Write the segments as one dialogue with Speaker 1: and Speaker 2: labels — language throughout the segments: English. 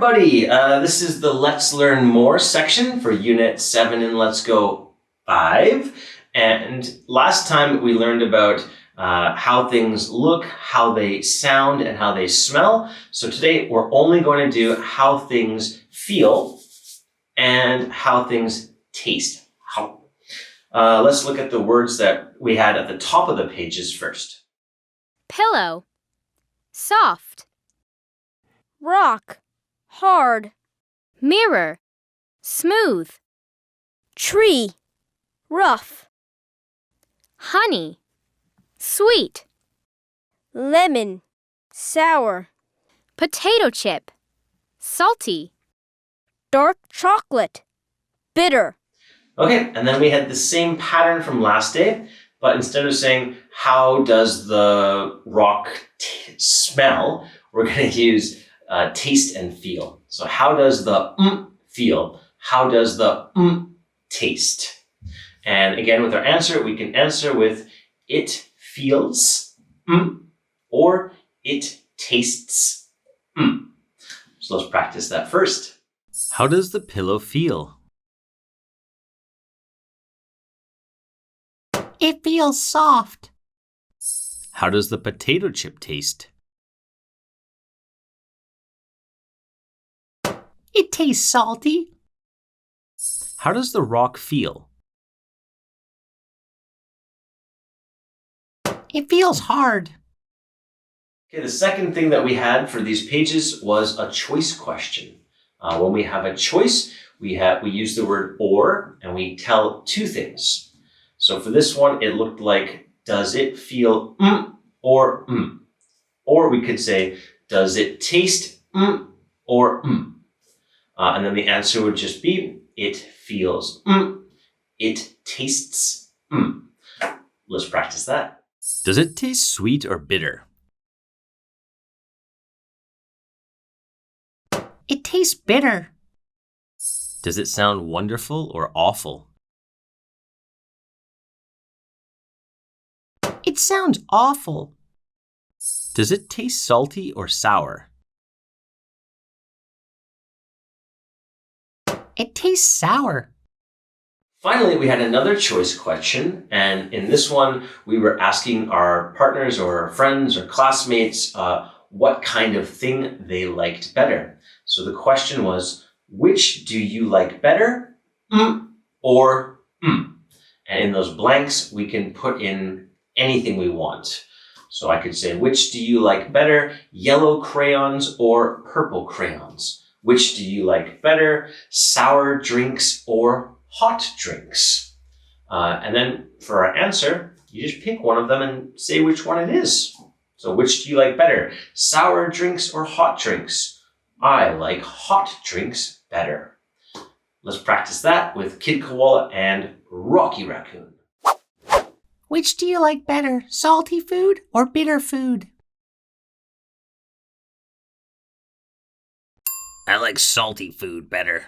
Speaker 1: everybody. This is the Let's Learn More section for Unit 7 in Let's Go 5. And last time we learned about how things look, how they sound, and how they smell. So today we're only going to do how things feel and how things taste. Let's look at the words that we had at the top of the pages first.
Speaker 2: Pillow, soft. Rock, hard. Mirror, smooth. Tree, rough. Honey, sweet. Lemon, sour. Potato chip, salty. Dark chocolate, bitter.
Speaker 1: Okay, and then we had the same pattern from last day, but instead of saying, how does the rock smell, we're going to use taste and feel. So how does the feel? How does the taste? And again, with our answer, we can answer with it feels or it tastes. So let's practice that first.
Speaker 3: How does the pillow feel?
Speaker 4: It feels soft.
Speaker 3: How does the potato chip taste?
Speaker 4: It tastes salty.
Speaker 3: How does the rock feel?
Speaker 4: It feels hard.
Speaker 1: Okay, the second thing that we had for these pages was a choice question. When we have a choice, we use the word or, and we tell two things. So for this one, it looked like, does it feel or Or we could say, does it taste or and then the answer would just be, it feels it tastes Let's practice that.
Speaker 3: Does it taste sweet or bitter?
Speaker 4: It tastes bitter.
Speaker 3: Does it sound wonderful or awful?
Speaker 4: It sounds awful.
Speaker 3: Does it taste salty or sour?
Speaker 4: It tastes sour.
Speaker 1: Finally, we had another choice question, and in this one, we were asking our partners or our friends or classmates what kind of thing they liked better. So the question was, which do you like better, or And in those blanks, we can put in anything we want. So I could say, which do you like better, yellow crayons or purple crayons? Which do you like better, sour drinks or hot drinks? And then for our answer, you just pick one of them and say which one it is. So which do you like better, sour drinks or hot drinks? I like hot drinks better. Let's practice that with Kid Koala and Rocky Raccoon.
Speaker 4: Which do you like better, salty food or bitter food?
Speaker 3: I like salty food better.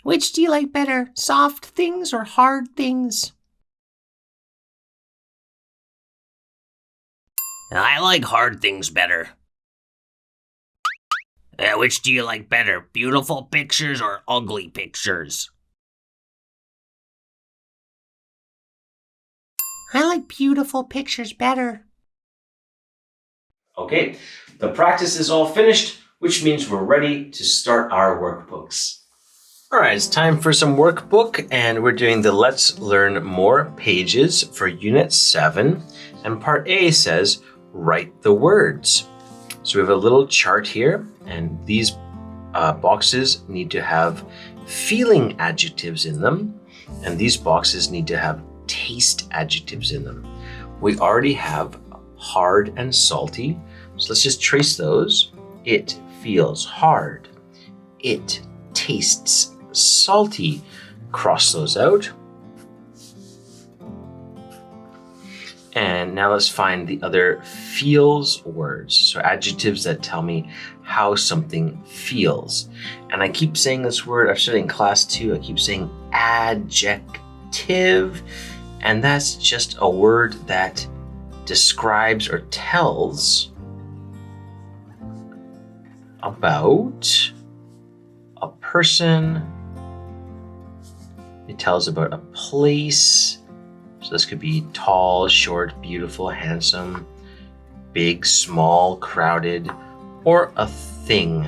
Speaker 4: Which do you like better, soft things or hard things?
Speaker 3: I like hard things better. Which do you like better, beautiful pictures or ugly pictures?
Speaker 4: I like beautiful pictures better.
Speaker 1: Okay, the practice is all finished, which means we're ready to start our workbooks. All right, it's time for some workbook, and we're doing the Let's Learn More pages for Unit 7. And Part A says, write the words. So we have a little chart here, and these boxes need to have feeling adjectives in them, and these boxes need to have taste adjectives in them. We already have hard and salty, so let's just trace those. It feels hard. It tastes salty. Cross those out. And now let's find the other feels words. So adjectives that tell me how something feels. And I keep saying this word, I've studied in class too, I keep saying adjective. And that's just a word that describes or tells about a person. It tells about a place. So this could be tall, short, beautiful, handsome, big, small, crowded, or a thing.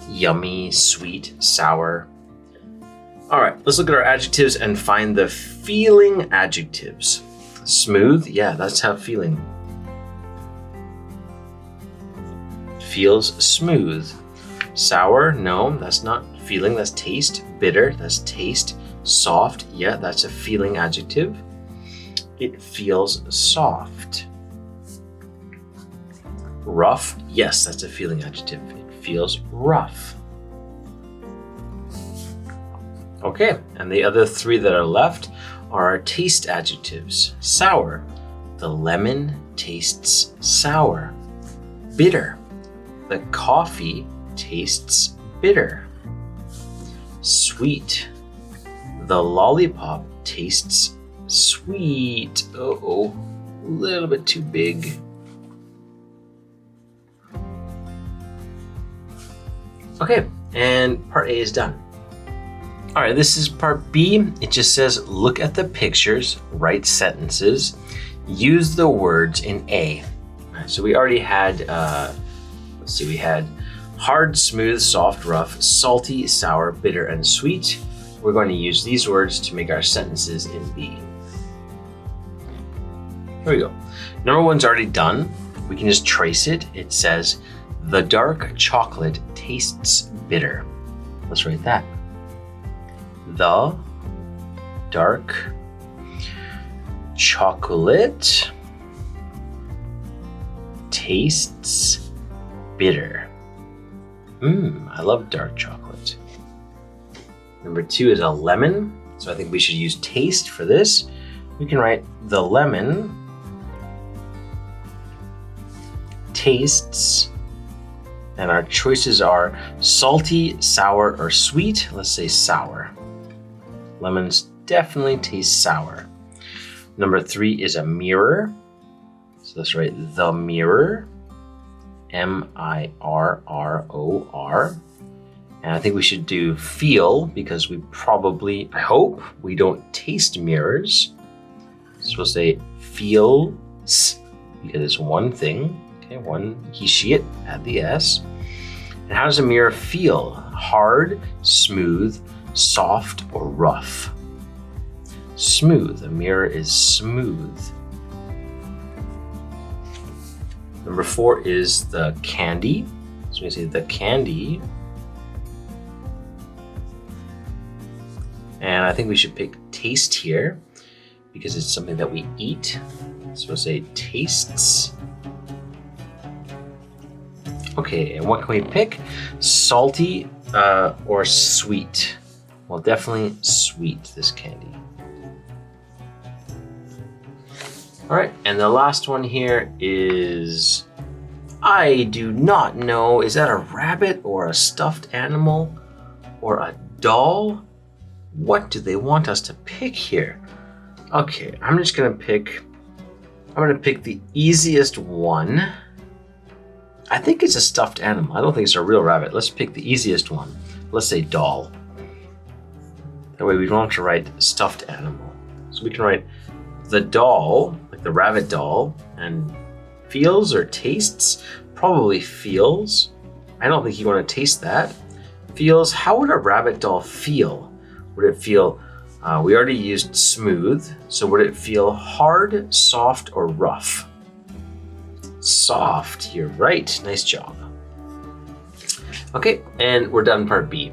Speaker 1: Yummy, sweet, sour. All right, let's look at our adjectives and find the feeling adjectives. Smooth, yeah, that's how feeling. Feels smooth. Sour, no, that's not feeling, that's taste. Bitter, that's taste. Soft, yeah, that's a feeling adjective. It feels soft. Rough, yes, that's a feeling adjective. It feels rough. Okay, and the other three that are left are our taste adjectives. Sour, the lemon tastes sour. Bitter, the coffee tastes bitter. Sweet, the lollipop tastes sweet. Uh-oh, a little bit too big. Okay, and part A is done. All right, this is part B. It just says, look at the pictures, write sentences, use the words in A. All right, so we already had, let's see, we had hard, smooth, soft, rough, salty, sour, bitter, and sweet. We're going to use these words to make our sentences in B. Here we go. Number one's already done. We can just trace it. It says, the dark chocolate tastes bitter. Let's write that. The dark chocolate tastes bitter. I love dark chocolate. Number two is a lemon. So I think we should use taste for this. We can write the lemon tastes, and our choices are salty, sour, or sweet. Let's say sour. Lemons definitely taste sour. Number three is a mirror. So let's write the mirror. M-I-R-R-O-R. And I think we should do feel because we probably, I hope, we don't taste mirrors. So we'll say feels because it's one thing. Okay, one, he, she, it, add the S. And how does a mirror feel? Hard, smooth, soft, or rough? Smooth. A mirror is smooth. Number four is the candy. So we say the candy. And I think we should pick taste here because it's something that we eat. So we'll say tastes. Okay, and what can we pick? Salty or sweet? Well, definitely sweet, this candy. All right, and the last one here is, I do not know, is that a rabbit or a stuffed animal or a doll? What do they want us to pick here? Okay, I'm gonna pick the easiest one. I think it's a stuffed animal. I don't think it's a real rabbit. Let's pick the easiest one. Let's say doll. That way we don't have to write stuffed animal. So we can write the doll, like the rabbit doll, and feels or tastes, probably feels. I don't think you want to taste that. Feels, how would a rabbit doll feel? Would it feel, we already used smooth, so would it feel hard, soft, or rough? Soft, you're right, nice job. Okay, and we're done part B.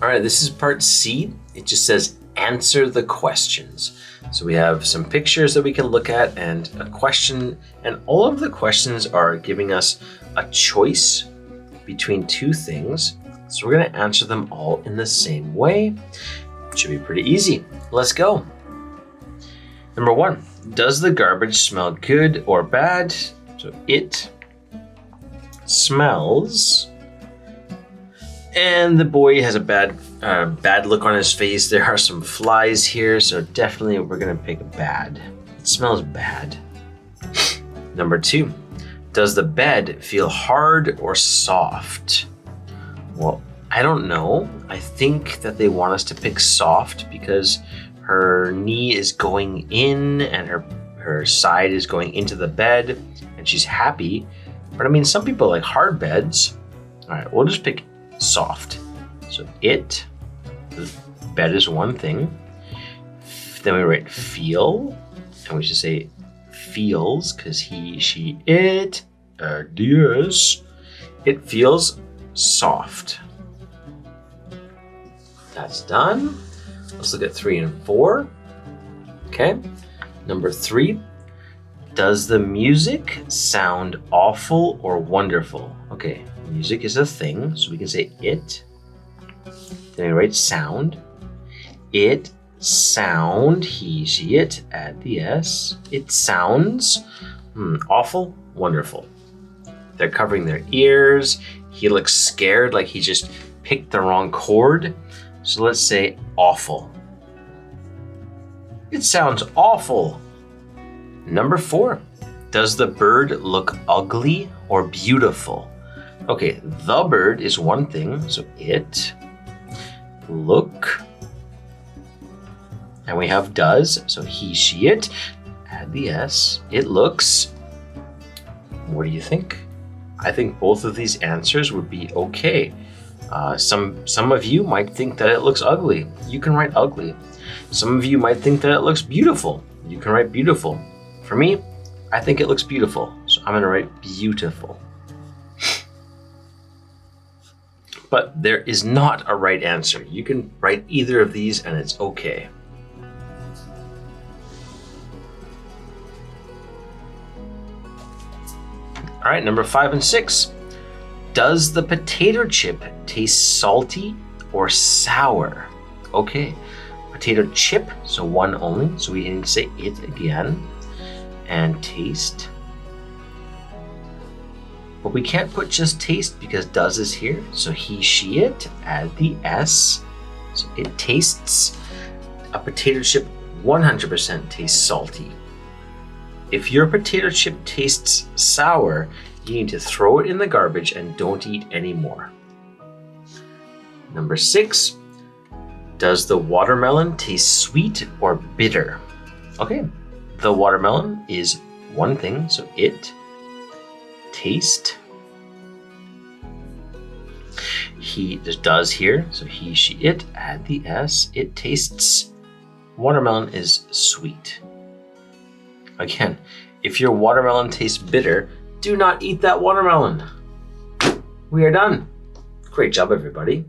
Speaker 1: All right, this is part C. It just says answer the questions. So we have some pictures that we can look at and a question, and all of the questions are giving us a choice between two things. So we're gonna answer them all in the same way. It should be pretty easy. Let's go. Number one, does the garbage smell good or bad? So it smells. And the boy has a bad look on his face. There are some flies here, so definitely we're gonna pick bad. It smells bad. Number two, Does the bed feel hard or soft? Well, I don't know. I think that they want us to pick soft because her knee is going in and her side is going into the bed and she's happy. But I mean, some people like hard beds. All right, we'll just pick soft. So the bed is one thing. Then we write feel, and we should say feels because he, she, it, yes. It feels soft. That's done. Let's look at 3 and 4. Okay. Number 3. Does the music sound awful or wonderful? Okay, music is a thing, so we can say it. Then we write sound. It sound, he, she, it, add the S. It sounds awful, wonderful. They're covering their ears. He looks scared, like he just picked the wrong chord. So let's say awful. It sounds awful. Number 4. Does the bird look ugly or beautiful? Okay, the bird is one thing, so it, look, and we have does, so he, she, it, add the S, it looks. What do you think? I think both of these answers would be okay. Some of you might think that it looks ugly. You can write ugly. Some of you might think that it looks beautiful. You can write beautiful. For me, I think it looks beautiful, so I'm gonna write beautiful. But there is not a right answer. You can write either of these and it's okay. All right, number 5 and 6. Does the potato chip taste salty or sour? Okay, potato chip, so one only, so we can say it again. And taste. But we can't put just taste because does is here. So he, she, it, add the S. So it tastes. A potato chip 100% tastes salty. If your potato chip tastes sour, you need to throw it in the garbage and don't eat anymore. Number 6. Does the watermelon taste sweet or bitter? Okay. The watermelon is one thing, so it, taste. He does here, so he, she, it, add the S, it tastes. Watermelon is sweet. Again, if your watermelon tastes bitter, do not eat that watermelon. We are done. Great job, everybody.